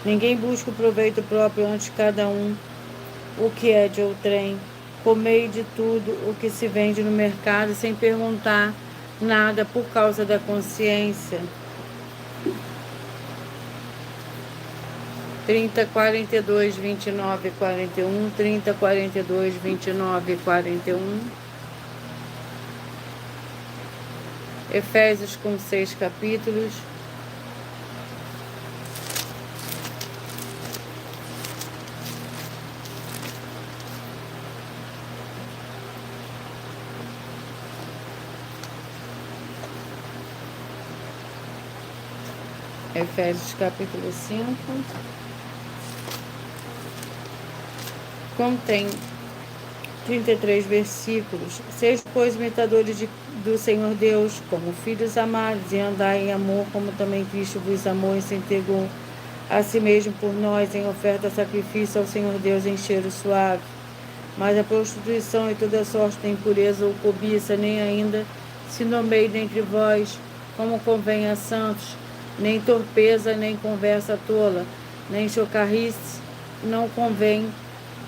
Ninguém busca o proveito próprio, antes cada um o que é de outrem. Comei de tudo o que se vende no mercado, sem perguntar nada por causa da consciência. 30, 42, 29 e 41. 30, 42, 29 e 41. Efésios com 6 capítulos. Efésios capítulo 5. Contém 33 versículos. Sejam, pois, imitadores do Senhor Deus, como filhos amados, e andai em amor, como também Cristo vos amou e se entregou a si mesmo por nós, em oferta sacrifício ao Senhor Deus em cheiro suave. Mas a prostituição e toda sorte de impureza ou cobiça, nem ainda se nomeie dentre vós, como convém a santos, nem torpeza, nem conversa tola, nem chocarrice, não convém,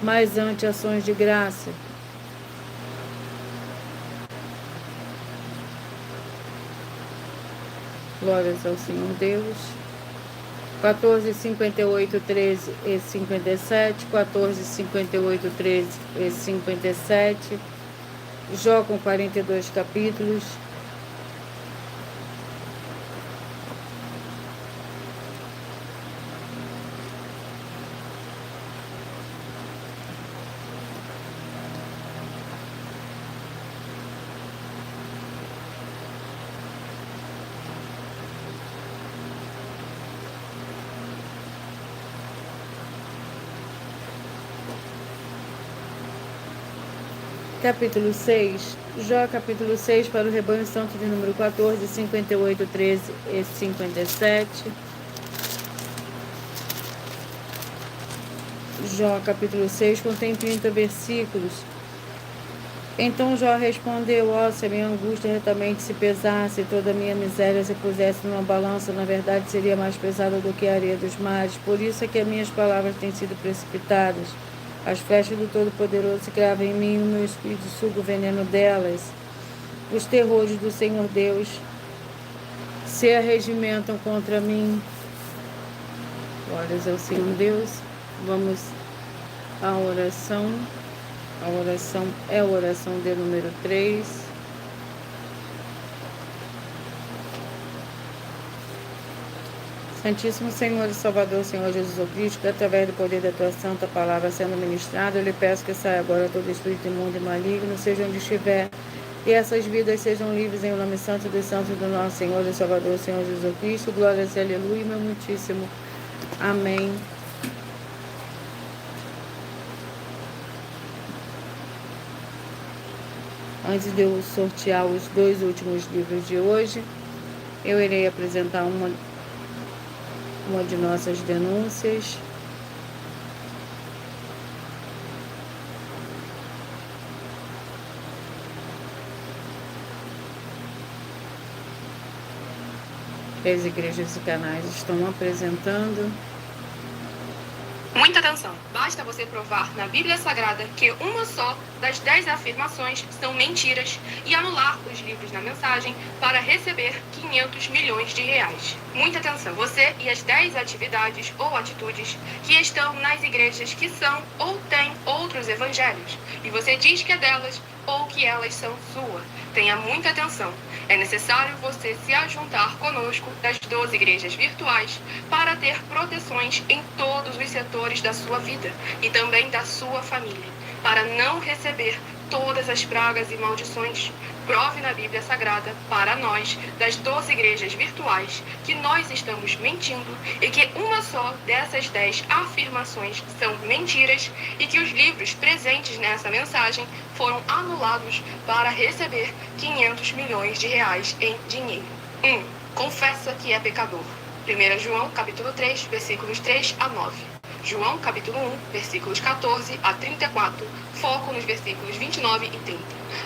mas ante ações de graça. Glórias ao Senhor Deus. 14, 58, 13 e 57. 14, 58, 13 e 57. Jó com 42 capítulos. Capítulo 6. Jó, capítulo 6, para o rebanho santo de número 14, 58, 13 e 57. Jó, capítulo 6, contém 30 versículos. Então Jó respondeu: ó, se a minha angústia retamente se pesasse, toda a minha miséria se pusesse numa balança, na verdade seria mais pesada do que a areia dos mares. Por isso é que as minhas palavras têm sido precipitadas. As flechas do Todo-Poderoso se cravam em mim, o meu espírito suga o veneno delas. Os terrores do Senhor Deus se arregimentam contra mim. Glórias ao Senhor Deus. Vamos à oração. A oração é a oração de número 3. Santíssimo Senhor e Salvador, Senhor Jesus Cristo, que através do poder da tua santa palavra sendo ministrada, eu lhe peço que saia agora todo espírito imundo e maligno, seja onde estiver, e essas vidas sejam livres em nome santo dos santos do nosso Senhor e Salvador, Senhor Jesus Cristo. Glórias e aleluia, meu muitíssimo. Amém. Antes de eu sortear os 2 últimos livros de hoje, eu irei apresentar uma de nossas denúncias. As igrejas e canais estão apresentando. Muita atenção! Basta você provar na Bíblia Sagrada que uma só das 10 afirmações são mentiras e anular os livros na mensagem para receber 500 milhões de reais. Muita atenção! Você e as 10 atividades ou atitudes que estão nas igrejas que são ou têm outros evangelhos e você diz que é delas ou que elas são sua. Tenha muita atenção! É necessário você se ajuntar conosco das 12 igrejas virtuais para ter proteções em todos os setores da sua vida e também da sua família, para não receber todas as pragas e maldições. Prove na Bíblia Sagrada para nós, das 12 igrejas virtuais, que nós estamos mentindo e que uma só dessas 10 afirmações são mentiras e que os livros presentes nessa mensagem foram anulados para receber 500 milhões de reais em dinheiro. 1. Confessa que é pecador. 1 João, capítulo 3, versículos 3 a 9. João, capítulo 1, versículos 14 a 34, foco nos versículos 29 e 30.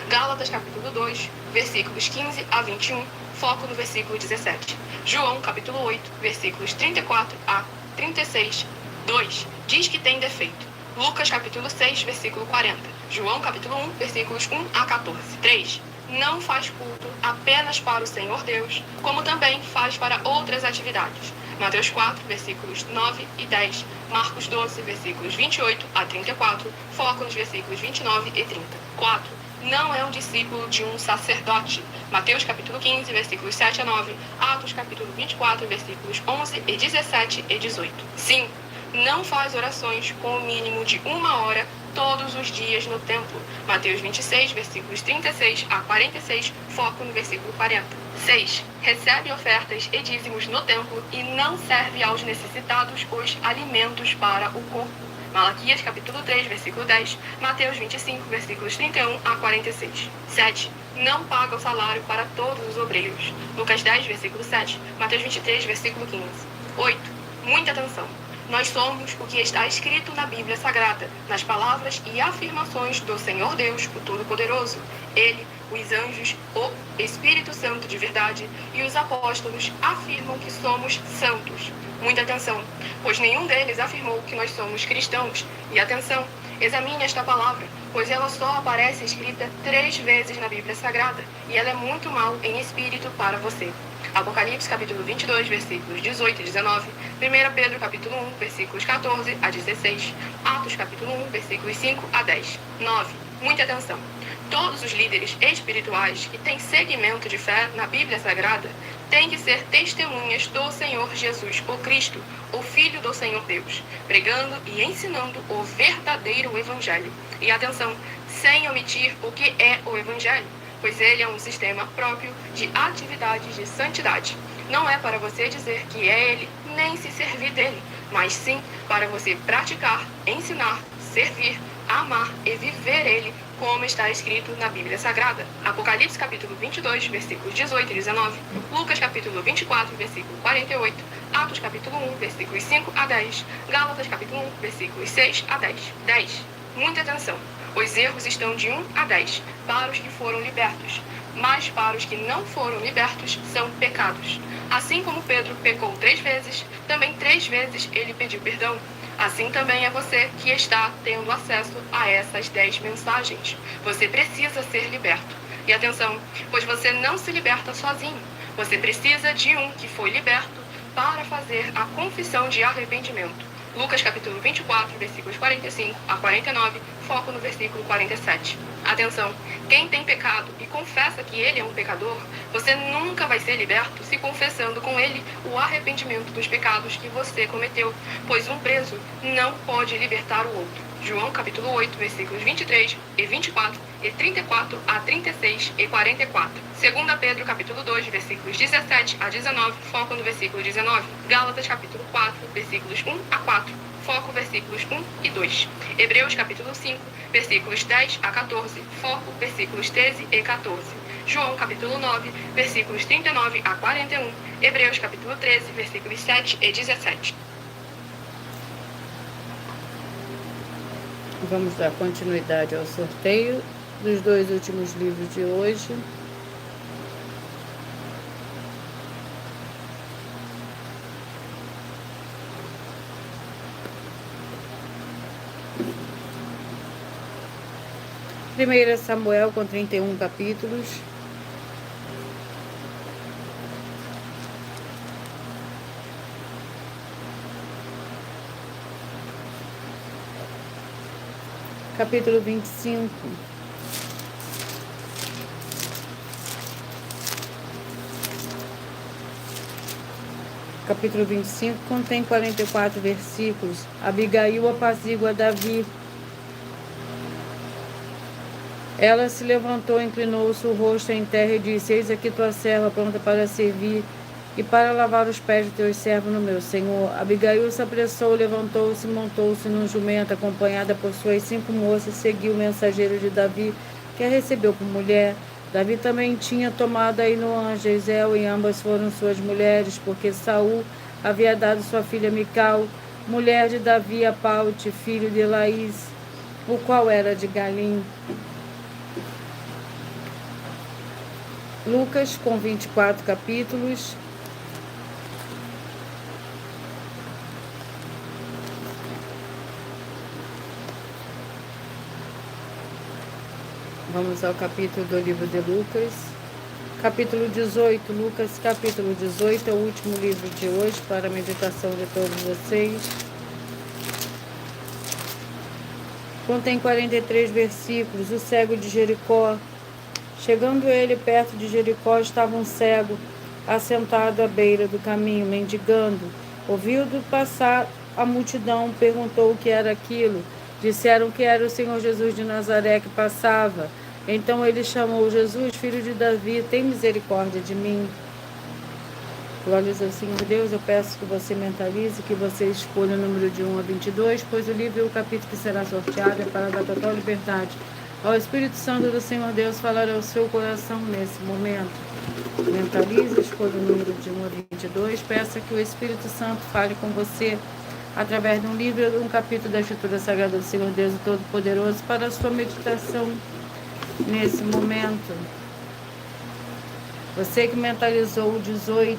Gálatas, capítulo 2, versículos 15 a 21, foco no versículo 17. João, capítulo 8, versículos 34 a 36, 2. Diz que tem defeito. Lucas, capítulo 6, versículo 40. João, capítulo 1, versículos 1 a 14. 3. Não faz culto apenas para o Senhor Deus, como também faz para outras atividades. Mateus 4, versículos 9 e 10. Marcos 12, versículos 28 a 34. Foco nos versículos 29 e 30. 4. Não é um discípulo de um sacerdote. Mateus capítulo 15, versículos 7 a 9. Atos capítulo 24, versículos 11 e 17 e 18. 5. Não faz orações com o mínimo de 1 hora todos os dias no templo. Mateus 26, versículos 36 a 46, foco no versículo 40. 6. Recebe ofertas e dízimos no templo e não serve aos necessitados os alimentos para o corpo. Malaquias capítulo 3, versículo 10, Mateus 25, versículos 31 a 46. 7. Não paga o salário para todos os obreiros. Lucas 10, versículo 7, Mateus 23, versículo 15. 8. Muita atenção! Nós somos o que está escrito na Bíblia Sagrada, nas palavras e afirmações do Senhor Deus, o Todo-Poderoso. Ele, os anjos, o Espírito Santo de verdade e os apóstolos afirmam que somos santos. Muita atenção, pois nenhum deles afirmou que nós somos cristãos. E atenção, examine esta palavra, pois ela só aparece escrita 3 vezes na Bíblia Sagrada, e ela é muito mal em espírito para você. Apocalipse capítulo 22, versículos 18 e 19, 1 Pedro capítulo 1, versículos 14 a 16, Atos capítulo 1, versículos 5 a 10. 9. Muita atenção! Todos os líderes espirituais que têm segmento de fé na Bíblia Sagrada têm que ser testemunhas do Senhor Jesus, o Cristo, o Filho do Senhor Deus, pregando e ensinando o verdadeiro Evangelho. E atenção, sem omitir o que é o Evangelho, pois ele é um sistema próprio de atividades de santidade. Não é para você dizer que é ele, nem se servir dele, mas sim para você praticar, ensinar, servir, amar e viver ele como está escrito na Bíblia Sagrada. Apocalipse capítulo 22, versículos 18 e 19. Lucas capítulo 24, versículo 48. Atos capítulo 1, versículos 5 a 10. Gálatas capítulo 1, versículos 6 a 10. 10. Muita atenção. Os erros estão de 1 a 10 para os que foram libertos, mas para os que não foram libertos são pecados. Assim como Pedro pecou 3 vezes, também 3 vezes ele pediu perdão. Assim também é você que está tendo acesso a essas 10 mensagens. Você precisa ser liberto. E atenção, pois você não se liberta sozinho. Você precisa de um que foi liberto para fazer a confissão de arrependimento. Lucas capítulo 24, versículos 45 a 49, foco no versículo 47. Atenção, quem tem pecado e confessa que ele é um pecador, você nunca vai ser liberto se confessando com ele o arrependimento dos pecados que você cometeu, pois um preso não pode libertar o outro. João capítulo 8, versículos 23 e 24 e 34 a 36 e 44. 2 Pedro capítulo 2, versículos 17 a 19, foco no versículo 19. Gálatas capítulo 4, versículos 1 a 4, foco versículos 1 e 2. Hebreus capítulo 5, versículos 10 a 14, foco versículos 13 e 14. João capítulo 9, versículos 39 a 41. Hebreus capítulo 13, versículos 7 e 17. Vamos dar continuidade ao sorteio dos 2 últimos livros de hoje. Primeira Samuel, com 31 capítulos. Capítulo 25. Capítulo 25 contém 44 versículos. Abigail apazigua Davi. Ela se levantou, inclinou-se o rosto em terra e disse: Eis aqui tua serva pronta para servir e para lavar os pés de teus servos no meu senhor. Abigail se apressou, levantou-se, montou-se num jumento, acompanhada por suas 5 moças, seguiu o mensageiro de Davi, que a recebeu por mulher. Davi também tinha tomado Ainoã, Jezeel, e ambas foram suas mulheres, porque Saul havia dado sua filha Mical, mulher de Davi, a Paute, filho de Laís, o qual era de Galim. Lucas, com 24 capítulos. Vamos ao capítulo do livro de Lucas. Capítulo 18. Lucas, capítulo 18, é o último livro de hoje para a meditação de todos vocês. Contém 43 versículos. O cego de Jericó. Chegando ele perto de Jericó, estava um cego, assentado à beira do caminho, mendigando. Ouvindo passar a multidão, perguntou o que era aquilo. Disseram que era o Senhor Jesus de Nazaré que passava. Então ele chamou: Jesus, filho de Davi, tem misericórdia de mim. Glórias ao Senhor Deus. Eu peço que você mentalize, que você escolha o número de 1 a 22, pois o livro e o capítulo que será sorteado é para dar total liberdade ao Espírito Santo do Senhor Deus falar ao seu coração nesse momento. Mentalize, escolha o número de 1 a 22, peça que o Espírito Santo fale com você através de um livro ou de um capítulo da Escritura Sagrada do Senhor Deus Todo-Poderoso para a sua meditação nesse momento. Você que mentalizou o 18,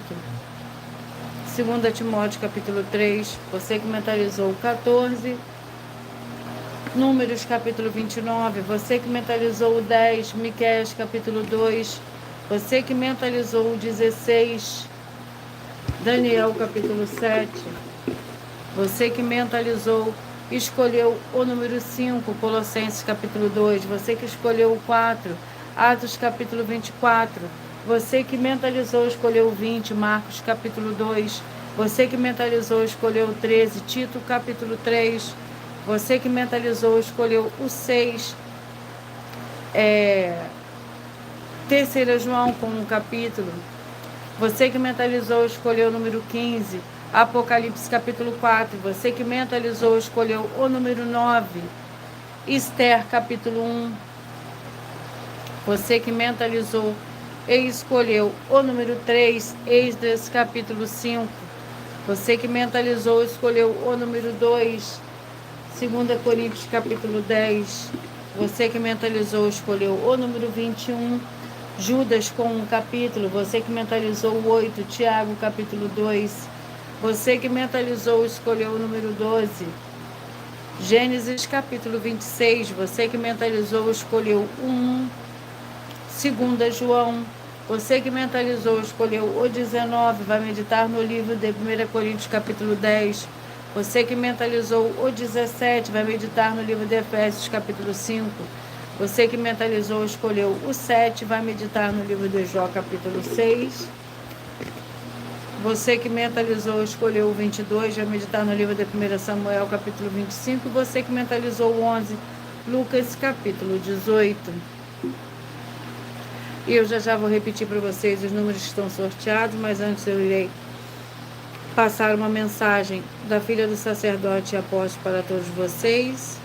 2 Timóteo capítulo 3, você que mentalizou o 14, Números capítulo 29, você que mentalizou o 10, Miqueias capítulo 2, você que mentalizou o 16, Daniel capítulo 7, você que mentalizou, escolheu o número 5, Colossenses capítulo 2, você que escolheu o 4, Atos capítulo 24, você que mentalizou, escolheu o 20, Marcos capítulo 2, você que mentalizou, escolheu o 13, Tito capítulo 3, você que mentalizou, escolheu o 6, 3 João com um capítulo. Você que mentalizou, escolheu o número 15, Apocalipse capítulo 4. Você que mentalizou, escolheu o número 9, Esther capítulo 1. Você que mentalizou e escolheu o número 3, Esdras capítulo 5. Você que mentalizou e escolheu o número 2, 2 Coríntios capítulo 10. Você que mentalizou e escolheu o número 21, Judas com um capítulo. Você que mentalizou o 8, Tiago capítulo 2. Você que mentalizou e escolheu o número 12, Gênesis capítulo 26. Você que mentalizou e escolheu o 1, 2 João. Você que mentalizou e escolheu o 19, vai meditar no livro de 1 Coríntios capítulo 10. Você que mentalizou o 17, vai meditar no livro de Efésios capítulo 5. Você que mentalizou e escolheu o 7, vai meditar no livro de Jó capítulo 6. Você que mentalizou e escolheu o 22, vai meditar no livro de 1 Samuel capítulo 25. Você que mentalizou o 11, Lucas capítulo 18. E eu já vou repetir para vocês os números que estão sorteados, mas antes eu irei passar uma mensagem da filha do sacerdote e apóstolo para todos vocês.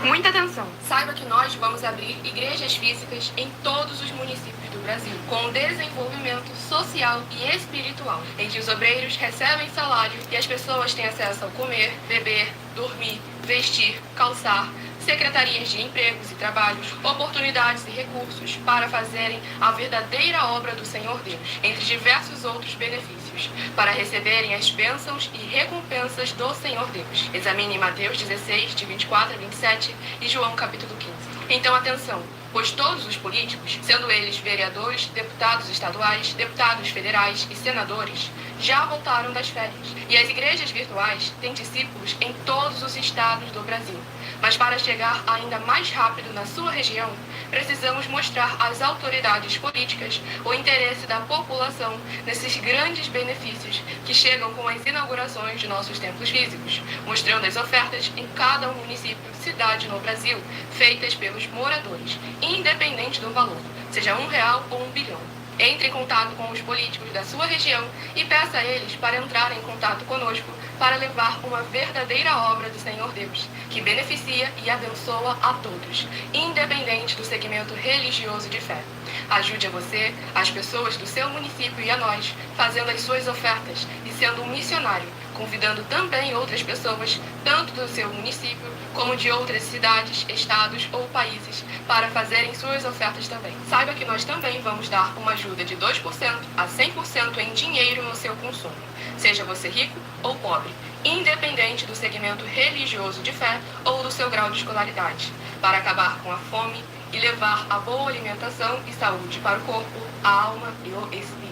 Muita atenção! Saiba que nós vamos abrir igrejas físicas em todos os municípios do Brasil, com desenvolvimento social e espiritual, em que os obreiros recebem salário e as pessoas têm acesso ao comer, beber, dormir, vestir, calçar, secretarias de empregos e trabalhos, oportunidades e recursos para fazerem a verdadeira obra do Senhor Deus, entre diversos outros benefícios, para receberem as bênçãos e recompensas do Senhor Deus. Examine Mateus 16, de 24 a 27 e João capítulo 15. Então atenção, pois todos os políticos, sendo eles vereadores, deputados estaduais, deputados federais e senadores, já voltaram das férias, e as igrejas virtuais têm discípulos em todos os estados do Brasil. Mas para chegar ainda mais rápido na sua região, precisamos mostrar às autoridades políticas o interesse da população nesses grandes benefícios que chegam com as inaugurações de nossos templos físicos, mostrando as ofertas em cada município, cidade no Brasil, feitas pelos moradores, independente do valor, seja R$1 ou 1 bilhão. Entre em contato com os políticos da sua região e peça a eles para entrarem em contato conosco para levar uma verdadeira obra do Senhor Deus, que beneficia e abençoa a todos, independente do segmento religioso de fé. Ajude a você, as pessoas do seu município e a nós, fazendo as suas ofertas e sendo um missionário, convidando também outras pessoas, tanto do seu município como de outras cidades, estados ou países, para fazerem suas ofertas também. Saiba que nós também vamos dar uma ajuda de 2% a 100% em dinheiro no seu consumo, seja você rico ou pobre, independente do segmento religioso de fé ou do seu grau de escolaridade, para acabar com a fome e levar a boa alimentação e saúde para o corpo, a alma e o espírito.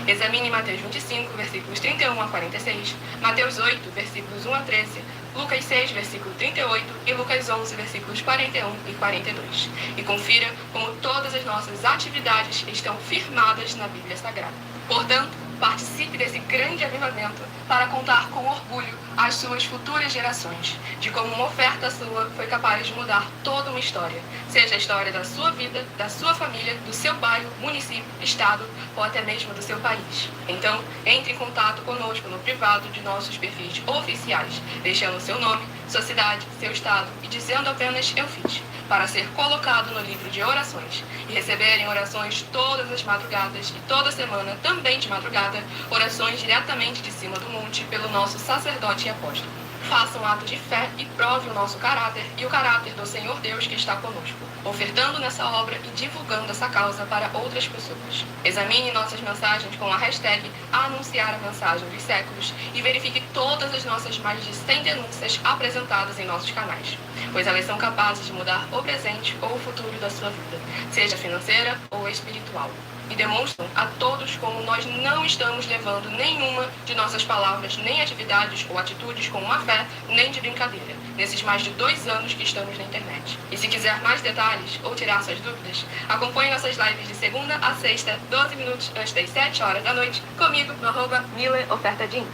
Examine Mateus 25, versículos 31 a 46, Mateus 8, versículos 1 a 13, Lucas 6, versículo 38 e Lucas 11, versículos 41 e 42. E confira como todas as nossas atividades estão firmadas na Bíblia Sagrada. Portanto, participe desse grande avivamento para contar com orgulho às suas futuras gerações, de como uma oferta sua foi capaz de mudar toda uma história, seja a história da sua vida, da sua família, do seu bairro, município, estado ou até mesmo do seu país. Então, entre em contato conosco no privado de nossos perfis oficiais, deixando seu nome, sua cidade, seu estado e dizendo apenas "eu fiz", para ser colocado no livro de orações e receberem orações todas as madrugadas e toda semana, também de madrugada, orações diretamente de cima do monte pelo nosso sacerdote e apóstolo. Faça um ato de fé e prove o nosso caráter e o caráter do Senhor Deus que está conosco, ofertando nessa obra e divulgando essa causa para outras pessoas. Examine nossas mensagens com a hashtag Anunciar a Mensagem dos Séculos e verifique todas as nossas mais de 100 denúncias apresentadas em nossos canais, pois elas são capazes de mudar o presente ou o futuro da sua vida, seja financeira ou espiritual. E demonstram a todos como nós não estamos levando nenhuma de nossas palavras, nem atividades ou atitudes com má fé, nem de brincadeira, nesses mais de 2 anos que estamos na internet. E se quiser mais detalhes ou tirar suas dúvidas, acompanhe nossas lives de segunda a sexta, 12 minutos antes das 7 horas da noite, comigo no @MileOfertaDin.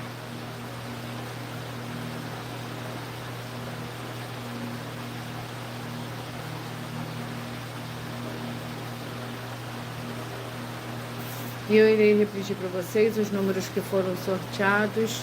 E eu irei repetir para vocês os números que foram sorteados.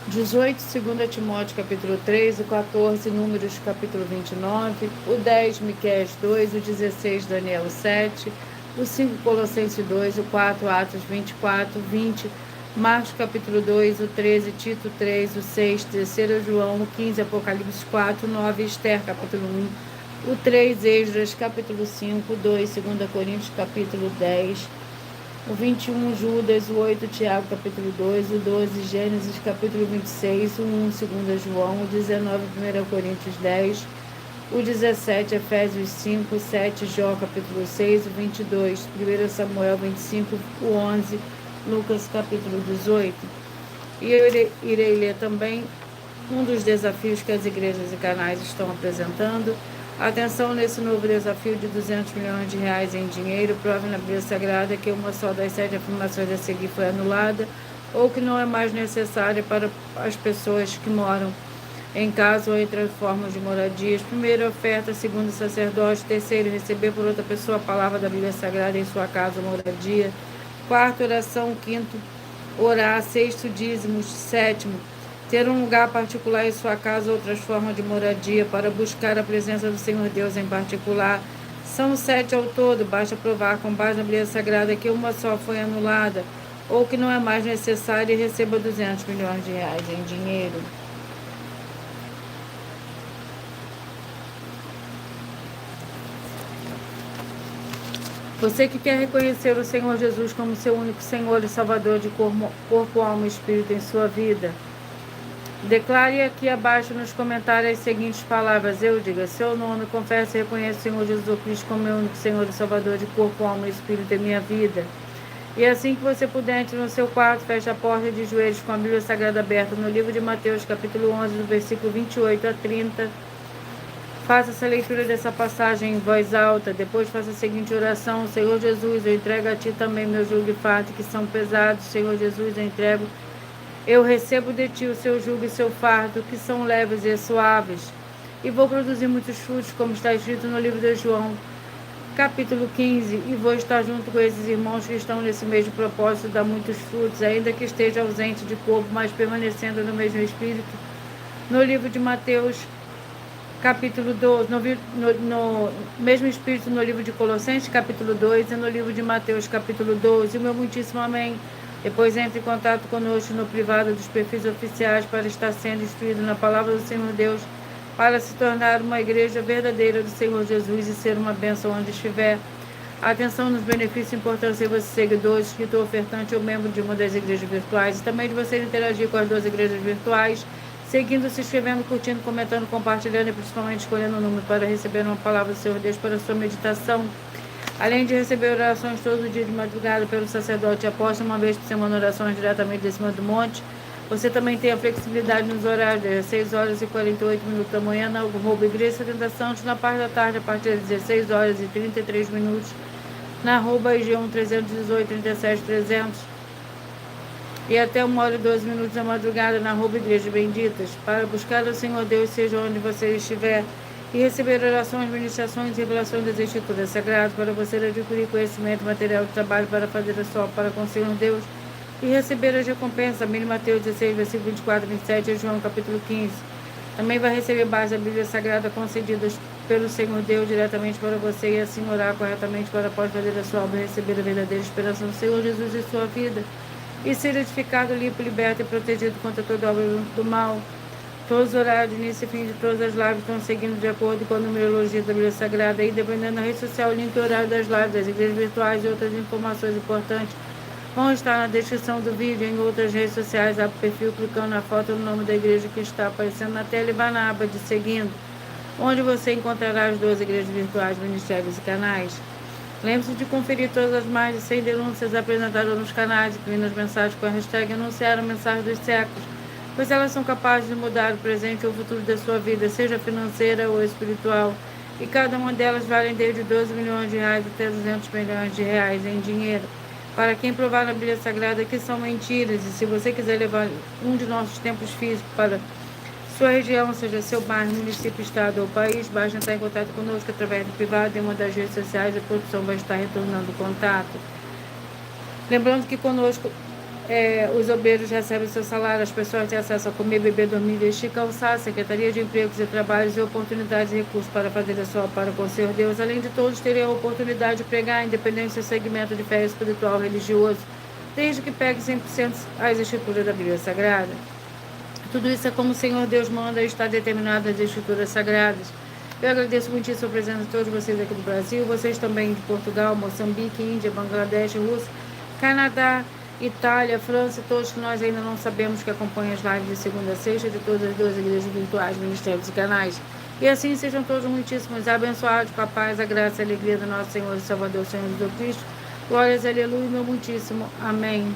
18, 2 Timóteo, capítulo 3, o 14, Números, capítulo 29, o 10, Miqueias 2, o 16, Daniel 7, o 5, Colossenses 2, o 4, Atos 24, 20, Marcos, capítulo 2, o 13, Tito 3, o 6, 3 João, o 15, Apocalipse 4, 9, Esther, capítulo 1, o 3, Esdras, capítulo 5, o 2, 2 Coríntios, capítulo 10, o 21, Judas, o 8, Tiago, capítulo 2, o 12, Gênesis, capítulo 26, o 1, 2 João, o 19, 1 Coríntios 10, o 17, Efésios 5, o 7, Jó, capítulo 6, o 22, 1 Samuel 25, o 11, Lucas, capítulo 18. E eu irei ler também um dos desafios que as igrejas e canais estão apresentando. Atenção nesse novo desafio de 200 milhões de reais em dinheiro. Prove na Bíblia Sagrada que uma só das 7 afirmações a seguir foi anulada ou que não é mais necessária para as pessoas que moram em casa ou em outras formas de moradias. Primeiro, oferta. Segundo, sacerdote. Terceiro, receber por outra pessoa a palavra da Bíblia Sagrada em sua casa ou moradia. Quarto, oração. Quinto, orar. Sexto, dízimos. Sétimo, ter um lugar particular em sua casa ou outras formas de moradia para buscar a presença do Senhor Deus em particular. São 7 ao todo, basta provar com base na Bíblia Sagrada que uma só foi anulada ou que não é mais necessária e receba 200 milhões de reais em dinheiro. Você que quer reconhecer o Senhor Jesus como seu único Senhor e Salvador de corpo, alma e espírito em sua vida, declare aqui abaixo nos comentários as seguintes palavras. Eu diga: seu nome, confesso e reconheço o Senhor Jesus Cristo como meu único Senhor e Salvador de corpo, alma e espírito em minha vida. E assim que você puder, entre no seu quarto, feche a porta de joelhos com a Bíblia Sagrada aberta no livro de Mateus, capítulo 11, do versículo 28 a 30. Faça essa leitura dessa passagem em voz alta. Depois faça a seguinte oração: Senhor Jesus, eu entrego a Ti também meu jugo e fardo que são pesados. Senhor Jesus, eu recebo de Ti o seu jugo e seu fardo, que são leves e suaves, e vou produzir muitos frutos, como está escrito no livro de João, capítulo 15, e vou estar junto com esses irmãos que estão nesse mesmo propósito, dar muitos frutos, ainda que esteja ausente de corpo, mas permanecendo no mesmo espírito. No livro de Mateus, capítulo 12, no mesmo espírito no livro de Colossenses, capítulo 2, e no livro de Mateus, capítulo 12, o meu muitíssimo amém. Depois entre em contato conosco no privado dos perfis oficiais para estar sendo instruído na palavra do Senhor Deus, para se tornar uma igreja verdadeira do Senhor Jesus e ser uma bênção onde estiver. Atenção nos benefícios e importância de você, seguidor, inscritor, ofertante ou membro de uma das igrejas virtuais, e também de você interagir com as 2 igrejas virtuais, seguindo, se inscrevendo, curtindo, comentando, compartilhando e principalmente escolhendo o número para receber uma palavra do Senhor Deus para a sua meditação. Além de receber orações todo dia de madrugada pelo sacerdote e apóstolo, uma vez por semana, orações diretamente de cima do monte, você também tem a flexibilidade nos horários das 6 horas e 48 minutos da manhã na arroba Igreja 70 Santos, na parte da tarde a partir das 16 horas e 33 minutos na arroba IG1 318 37 300 e até 1 hora e 12 minutos da madrugada na arroba Igreja Benditas, para buscar o Senhor Deus seja onde você estiver e receber orações, ministrações e revelações das Escrituras Sagradas, para você adquirir conhecimento material de trabalho para fazer a sua para com o Senhor Deus e receber as recompensas. A Mateus 16, versículo 24 e 27 e João capítulo 15. Também vai receber base da Bíblia Sagrada concedidas pelo Senhor Deus diretamente para você e assim orar corretamente para após fazer a sua obra e receber a verdadeira esperança no Senhor Jesus em sua vida e ser edificado, limpo, liberto e protegido contra toda obra do mal. Todos os horários de início e fim de todas as lives estão seguindo de acordo com a numerologia da Bíblia Sagrada e dependendo da rede social, o link e horário das lives, das igrejas virtuais e outras informações importantes vão estar na descrição do vídeo. Em outras redes sociais, abre o perfil clicando na foto no nome da igreja que está aparecendo na tela e vá na aba de seguindo, onde você encontrará as 12 igrejas virtuais, ministérios e canais. Lembre-se de conferir todas as mais de 100 denúncias apresentadas nos canais, incluindo as mensagens com a hashtag Anunciar a Mensagem dos Séculos, pois elas são capazes de mudar o presente ou o futuro da sua vida, seja financeira ou espiritual, e cada uma delas vale desde 12 milhões de reais até 200 milhões de reais em dinheiro. Para quem provar na Bíblia Sagrada que são mentiras, e se você quiser levar um de nossos templos físicos para sua região, seja seu bairro, município, estado ou país, basta entrar em contato conosco através do privado em uma das redes sociais. A produção vai estar retornando o contato. Lembrando que conosco os obreiros recebem seu salário, as pessoas têm acesso a comer, beber, dormir, vestir, calçar, Secretaria de Empregos e Trabalhos e oportunidades e recursos para fazer a sua para com o Senhor Deus. Além de todos terem a oportunidade de pregar, independente do seu segmento de fé espiritual ou religioso, desde que pegue 100% as escrituras da Bíblia Sagrada. Tudo isso é como o Senhor Deus manda e está determinado nas Escrituras Sagradas. Eu agradeço muitíssimo a presença de todos vocês aqui do Brasil, vocês também de Portugal, Moçambique, Índia, Bangladesh, Rússia, Canadá, Itália, França, todos que nós ainda não sabemos que acompanham as lives de segunda a sexta de todas as 12 igrejas virtuais, ministérios e canais. E assim sejam todos muitíssimos abençoados com a paz, a graça e a alegria do nosso Senhor e Salvador, Senhor Jesus Cristo. Glórias, aleluia, meu muitíssimo. Amém.